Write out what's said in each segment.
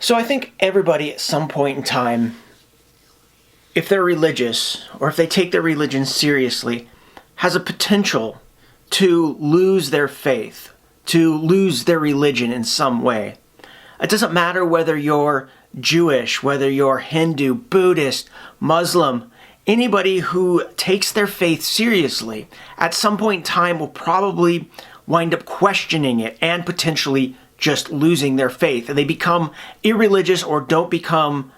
So I think everybody at some point in time, if they're religious or if they take their religion seriously, has a potential to lose their faith, to lose their religion in some way. It doesn't matter whether you're Jewish, whether you're Hindu, Buddhist, Muslim. Anybody who takes their faith seriously at some point in time will probably wind up questioning it and potentially just losing their faith. And they become irreligious or they become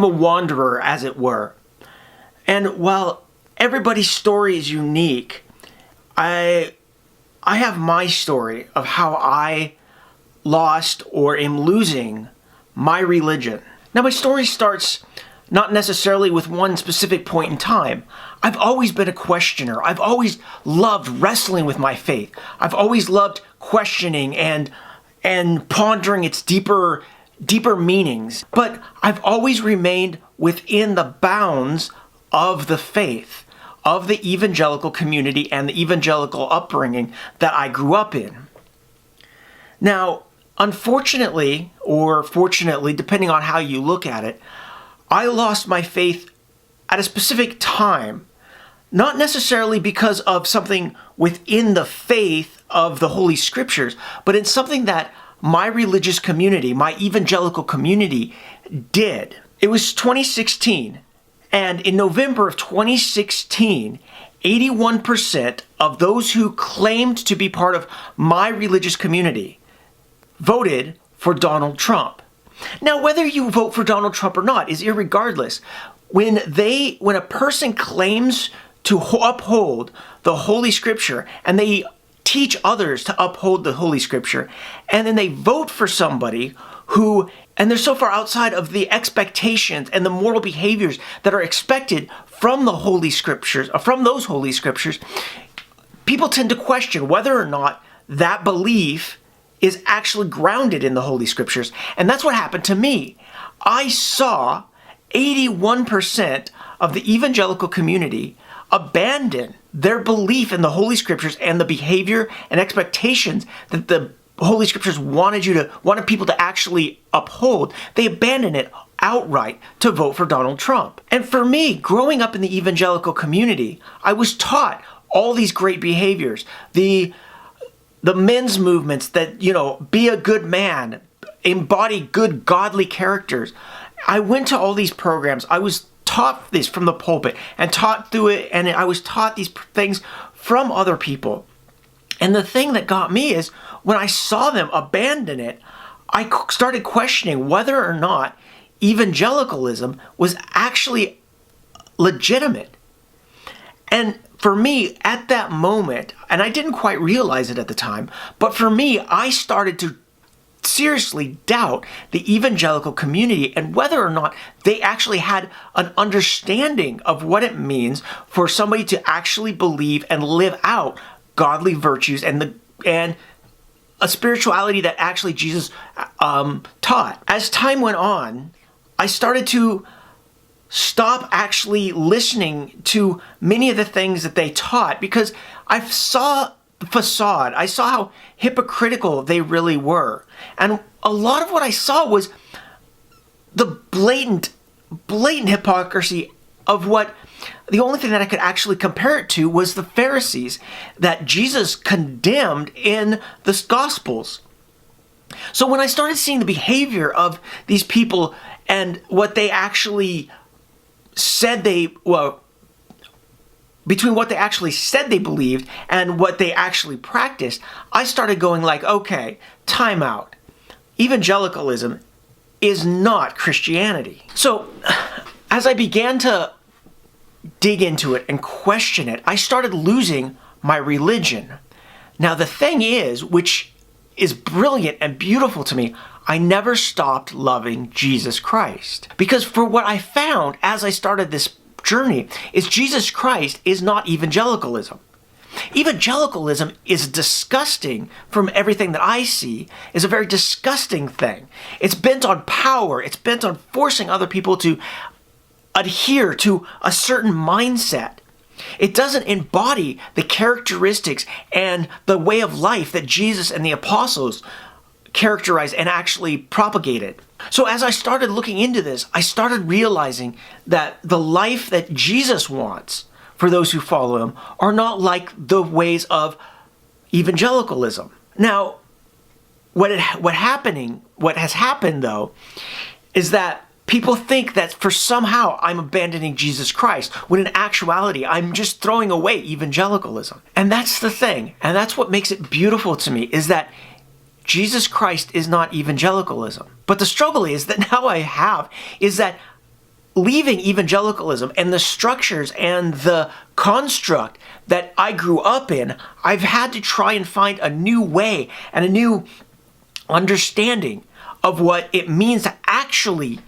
a wanderer, as it were. And while everybody's story is unique, I have my story of how I lost or am losing my religion. Now, my story starts not necessarily with one specific point in time. I've always been a questioner. I've always loved wrestling with my faith. I've always loved questioning and pondering its deeper meanings. But I've always remained within the bounds of the faith, of the evangelical community and the evangelical upbringing that I grew up in. Now, unfortunately, or fortunately, depending on how you look at it, I lost my faith at a specific time, not necessarily because of something within the faith of the Holy Scriptures, but in something that my religious community, my evangelical community did. It was 2016, and in November of 2016, 81% of those who claimed to be part of my religious community voted for Donald Trump. Now, whether you vote for Donald Trump or not is irregardless. When a person claims to uphold the Holy Scripture and they teach others to uphold the Holy Scripture, and then they vote for somebody and they're so far outside of the expectations and the moral behaviors that are expected from the Holy Scriptures, from those Holy Scriptures, people tend to question whether or not that belief is actually grounded in the Holy Scriptures. And that's what happened to me. I saw 81% of the evangelical community abandon their belief in the Holy Scriptures and the behavior and expectations that the Holy Scriptures wanted people to actually uphold. They abandoned it outright to vote for Donald Trump. And for me, growing up in the evangelical community, I was taught all these great behaviors. The men's movements that, be a good man, embody good godly characters. I went to all these programs. I was taught this from the pulpit and taught through it, and I was taught these things from other people. And the thing that got me is when I saw them abandon it, I started questioning whether or not evangelicalism was actually legitimate. And for me, at that moment, and I didn't quite realize it at the time, but for me, I started to seriously doubt the evangelical community and whether or not they actually had an understanding of what it means for somebody to actually believe and live out godly virtues and a spirituality that actually Jesus taught. As time went on, I started to stop actually listening to many of the things that they taught because I saw the facade. I saw how hypocritical they really were. And a lot of what I saw was the blatant hypocrisy of what the only thing that I could actually compare it to was the Pharisees that Jesus condemned in the Gospels. So when I started seeing the behavior of these people and what they actually said between what they actually said they believed and what they actually practiced, I started going like, okay, time out. Evangelicalism is not Christianity. So as I began to dig into it and question it, I started losing my religion. Now the thing is, which is brilliant and beautiful to me, I never stopped loving Jesus Christ. Because for what I found as I started this journey is Jesus Christ is not evangelicalism. Evangelicalism is disgusting from everything that I see, is a very disgusting thing. It's bent on power. It's bent on forcing other people to adhere to a certain mindset. It doesn't embody the characteristics and the way of life that Jesus and the apostles characterized and actually propagated. So as I started looking into this, I started realizing that the life that Jesus wants for those who follow him are not like the ways of evangelicalism. Now, what has happened though, is that people think that for somehow I'm abandoning Jesus Christ, when in actuality, I'm just throwing away evangelicalism. And that's the thing. And that's what makes it beautiful to me, is that Jesus Christ is not evangelicalism. But the struggle is that now I have, is that leaving evangelicalism and the structures and the construct that I grew up in, I've had to try and find a new way and a new understanding of what it means to actually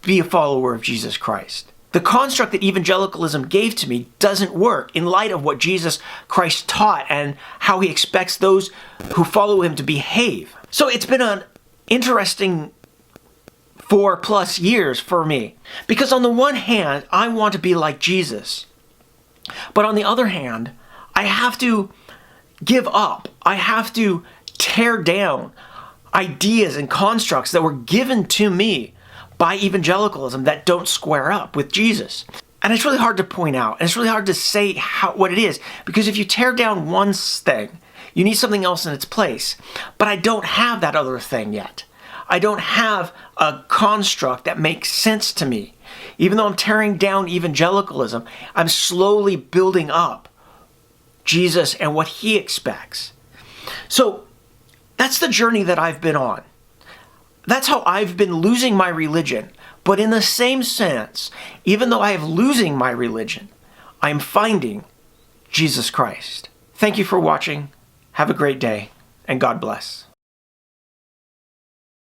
be a follower of Jesus Christ. The construct that evangelicalism gave to me doesn't work in light of what Jesus Christ taught and how he expects those who follow him to behave. So it's been an interesting 4+ years for me, because on the one hand, I want to be like Jesus, but on the other hand, I have to give up. I have to tear down ideas and constructs that were given to me by evangelicalism that don't square up with Jesus. And it's really hard to point out, and it's really hard to say what it is, because if you tear down one thing, you need something else in its place. But I don't have that other thing yet. I don't have a construct that makes sense to me. Even though I'm tearing down evangelicalism, I'm slowly building up Jesus and what he expects. So that's the journey that I've been on. That's how I've been losing my religion. But in the same sense, even though I am losing my religion, I'm finding Jesus Christ. Thank you for watching. Have a great day, and God bless.